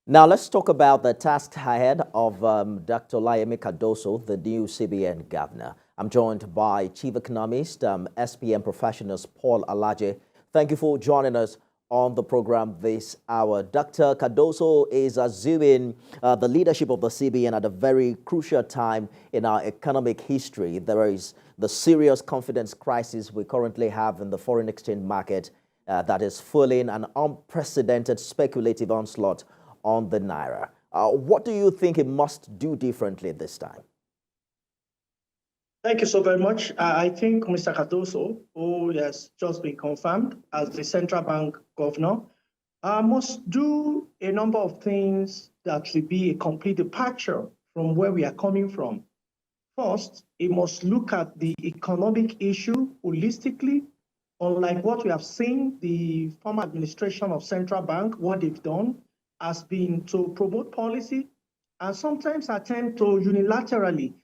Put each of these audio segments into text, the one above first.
Now, let's talk about the task ahead of Dr. Olayemi Cardoso, the new CBN governor. I'm joined by Chief Economist, SPM Professionals, Paul Alaje. Thank you for joining us on the program this hour. Dr. Cardoso is assuming the leadership of the CBN at a very crucial time in our economic history. There is the serious confidence crisis we currently have in the foreign exchange market that is fueling an unprecedented speculative onslaught on the naira. What do you think it must do differently this time? Thank you so very much. I think Mr. Cardoso, who has just been confirmed as the central bank governor, must do a number of things that will be a complete departure from where we are coming from. First, he must look at the economic issue holistically, unlike what we have seen the former administration of central bank, what they've done has been to promote policy and sometimes attempt to unilaterally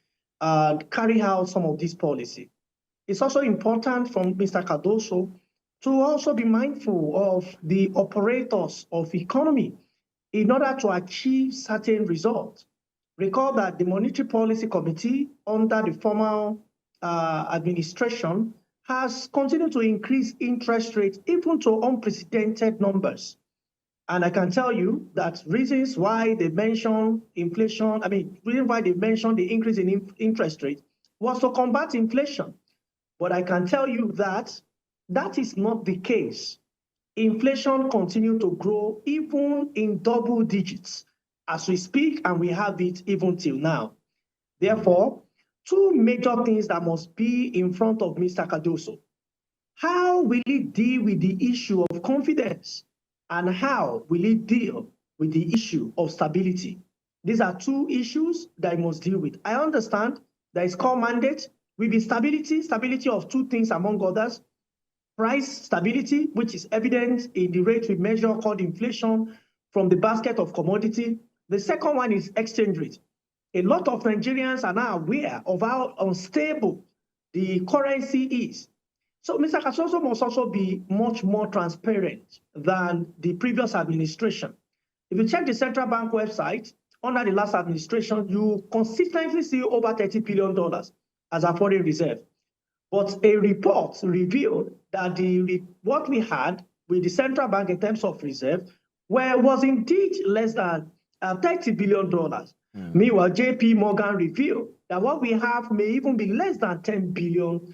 carry out some of this policy. It's also important from Mr. Cardoso to also be mindful of the operators of economy in order to achieve certain results. Recall that the Monetary Policy Committee under the former administration has continued to increase interest rates even to unprecedented numbers. And I can tell you that reasons why they mentioned inflation, reason why they mentioned the increase in interest rate was to combat inflation. But I can tell you that that is not the case. Inflation continues to grow even in double digits as we speak, and we have it even till now. Therefore, two major things that must be in front of Mr. Cardoso. How will he deal with the issue of confidence? And how will it deal with the issue of stability? These are two issues that he must deal with. I understand that his core mandate will be stability of two things among others. Price stability, which is evident in the rate we measure called inflation from the basket of commodity. The second one is exchange rate. A lot of Nigerians are now aware of how unstable the currency is. So Mr. Cardoso must also be much more transparent than the previous administration. If you check the central bank website, under the last administration, you consistently see over $30 billion as a foreign reserve. But a report revealed that what we had with the central bank in terms of reserve was indeed less than $30 billion. Meanwhile, JP Morgan revealed that what we have may even be less than $10 billion.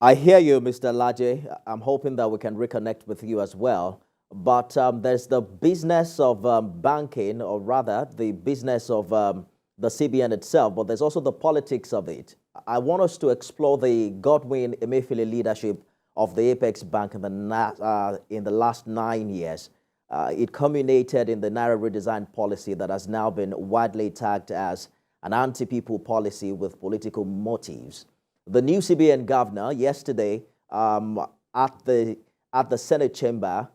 I hear you, Mr. Alaje. I'm hoping that we can reconnect with you as well. But there's the business of banking, or rather the business of the CBN itself, but there's also the politics of it. I want us to explore the Godwin Emefiele leadership of the Apex Bank in the last 9 years. It culminated in the Naira redesign policy that has now been widely tagged as an anti-people policy with political motives. The new CBN governor yesterday at the Senate chamber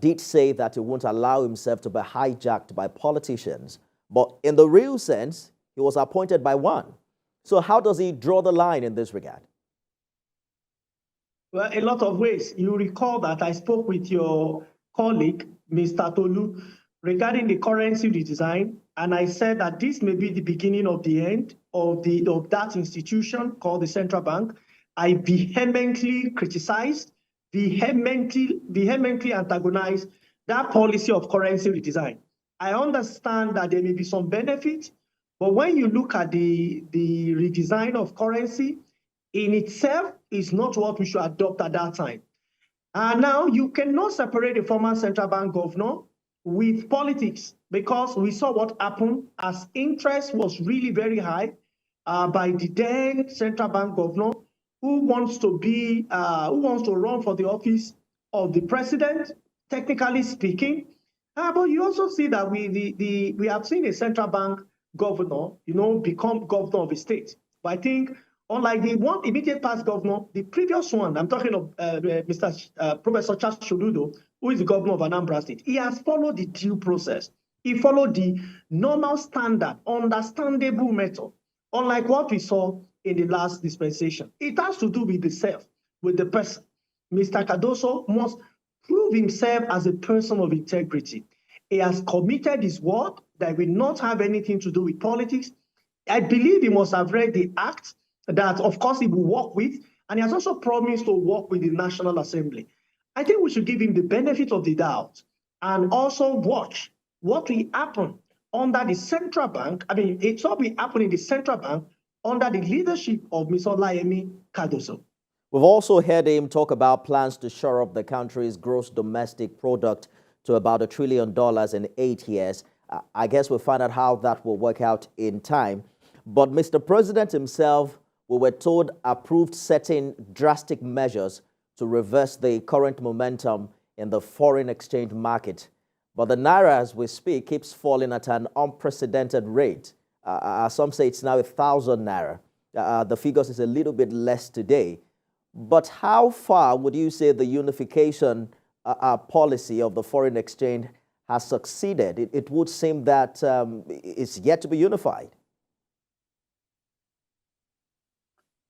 did say that he won't allow himself to be hijacked by politicians. But in the real sense, he was appointed by one. So how does he draw the line in this regard? Well, a lot of ways. You recall that I spoke with your colleague, Mr. Tolu, regarding the currency redesign, and I said that this may be the beginning of the end of that institution called the central bank. I vehemently criticized, vehemently antagonized that policy of currency redesign. I understand that there may be some benefit, but when you look at the redesign of currency in itself is not what we should adopt at that time. And now you cannot separate the former central bank governor with politics, because we saw what happened as interest was really very high by the then central bank governor who wants to run for the office of the president, technically speaking. But you also see that we have seen a central bank governor, become governor of a state. But I think unlike the one immediate past governor, the previous one, I'm talking of Professor Charles Soludo, who is the governor of Anambra State, he has followed the due process. He followed the normal standard, understandable method, unlike what we saw in the last dispensation. It has to do with the self, with the person. Mr. Cardoso must proved himself as a person of integrity. He has committed his word that will not have anything to do with politics. I believe he must have read the act that, of course, he will work with, and he has also promised to work with the National Assembly. I think we should give him the benefit of the doubt and also watch what will happen under the central bank. I mean, it's what will happen in the central bank under the leadership of Mr. Olayemi Cardoso. We've also heard him talk about plans to shore up the country's gross domestic product to about $1 trillion in 8 years. I guess we'll find out how that will work out in time. But Mr. President himself, we were told, approved certain drastic measures to reverse the current momentum in the foreign exchange market. But the naira, as we speak, keeps falling at an unprecedented rate. Some say it's now 1,000 naira. The figures is a little bit less today. But how far would you say the unification policy of the foreign exchange has succeeded? It would seem that it's yet to be unified.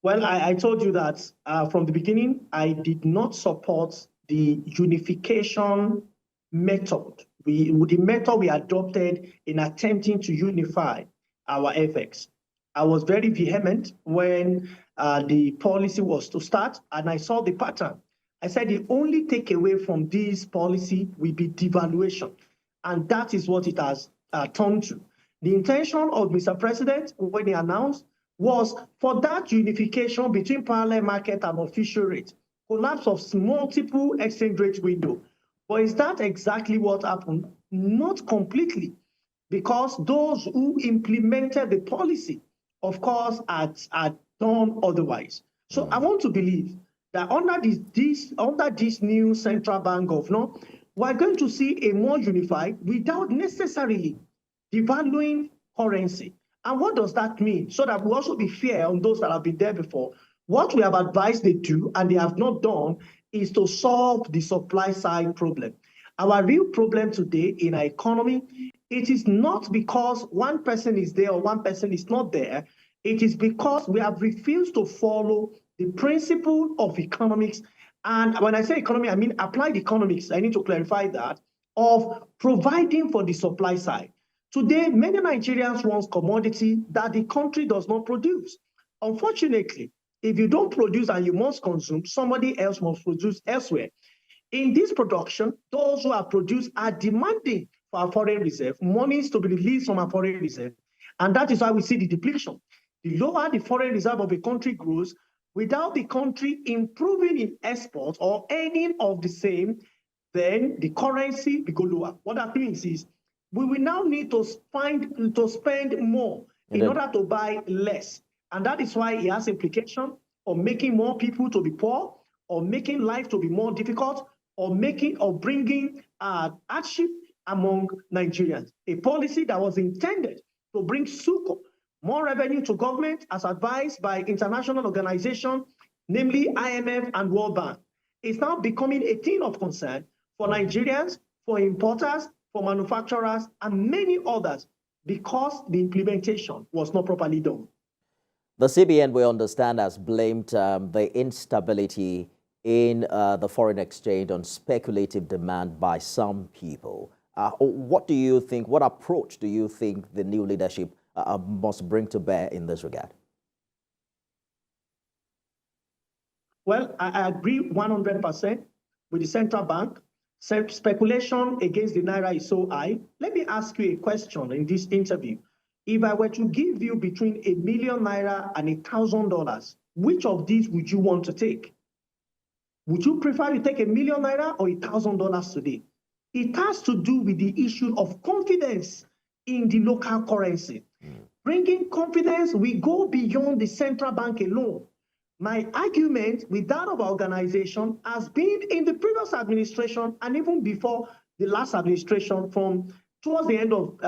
Well, I told you that from the beginning, I did not support the unification method. The method we adopted in attempting to unify our FX. I was very vehement when the policy was to start, and I saw the pattern. I said the only takeaway from this policy will be devaluation, and that is what it has turned to. The intention of Mr. President, when he announced, was for that unification between parallel market and official rate, collapse of multiple exchange rate window. But is that exactly what happened? Not completely, because those who implemented the policy, of course, had done otherwise. So I want to believe that under this new central bank governor, we're going to see a more unified without necessarily devaluing currency. And what does that mean? So that we also be fair on those that have been there before. What we have advised they do, and they have not done, is to solve the supply side problem. Our real problem today in our economy, it is not because one person is there or one person is not there. It is because we have refused to follow the principle of economics. And when I say economy, I mean applied economics. I need to clarify that, of providing for the supply side. Today, many Nigerians want commodity that the country does not produce. Unfortunately, if you don't produce and you must consume, somebody else must produce elsewhere. In this production, those who have produced are demanding for our foreign reserve, monies to be released from our foreign reserve. And that is why we see the depletion. The lower the foreign reserve of a country grows, without the country improving in export or earning of the same, then the currency will go lower. What that means is we will now need to spend more in order to buy less. And that is why it has implication of making more people to be poor, or making life to be more difficult, or bringing hardship among Nigerians. A policy that was intended to bring succor, more revenue to government, as advised by international organizations, namely IMF and World Bank, is now becoming a thing of concern for Nigerians, for importers, for manufacturers, and many others, because the implementation was not properly done. The CBN, we understand, has blamed the instability in the foreign exchange on speculative demand by some people. What do you think, what approach do you think the new leadership must bring to bear in this regard? Well, I agree 100% with the central bank. Speculation against the naira is so high. Let me ask you a question in this interview. If I were to give you between ₦1 million and $1,000, which of these would you want to take? Would you prefer you take ₦1 million or $1,000 today? It has to do with the issue of confidence in the local currency. Bringing confidence, we go beyond the central bank alone. My argument with that of our organization has been in the previous administration and even before the last administration, from towards the end of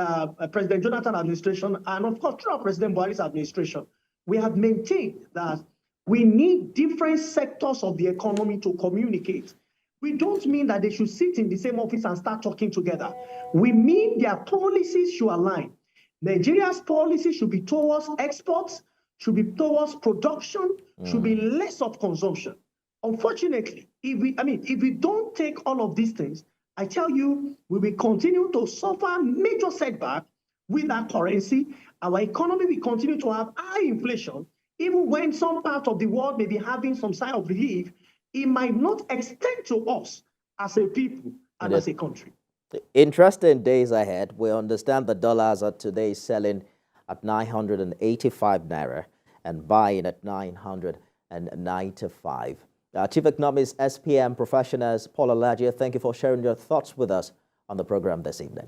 President Jonathan administration, and of course throughout President Buhari's administration, we have maintained that we need different sectors of the economy to communicate. We don't mean that they should sit in the same office and start talking together. We mean their policies should align. Nigeria's policy should be towards exports, should be towards production, should be less of consumption. Unfortunately, if we don't take all of these things, I tell you, we will continue to suffer major setback with our currency. Our economy will continue to have high inflation. Even when some part of the world may be having some sign of relief, it might not extend to us as a people and as a country. Interesting days ahead. We understand the dollars are today selling at 985 naira and buying at 995. Chief Economist, SPM Professionals, Paul Alaje, thank you for sharing your thoughts with us on the program this evening.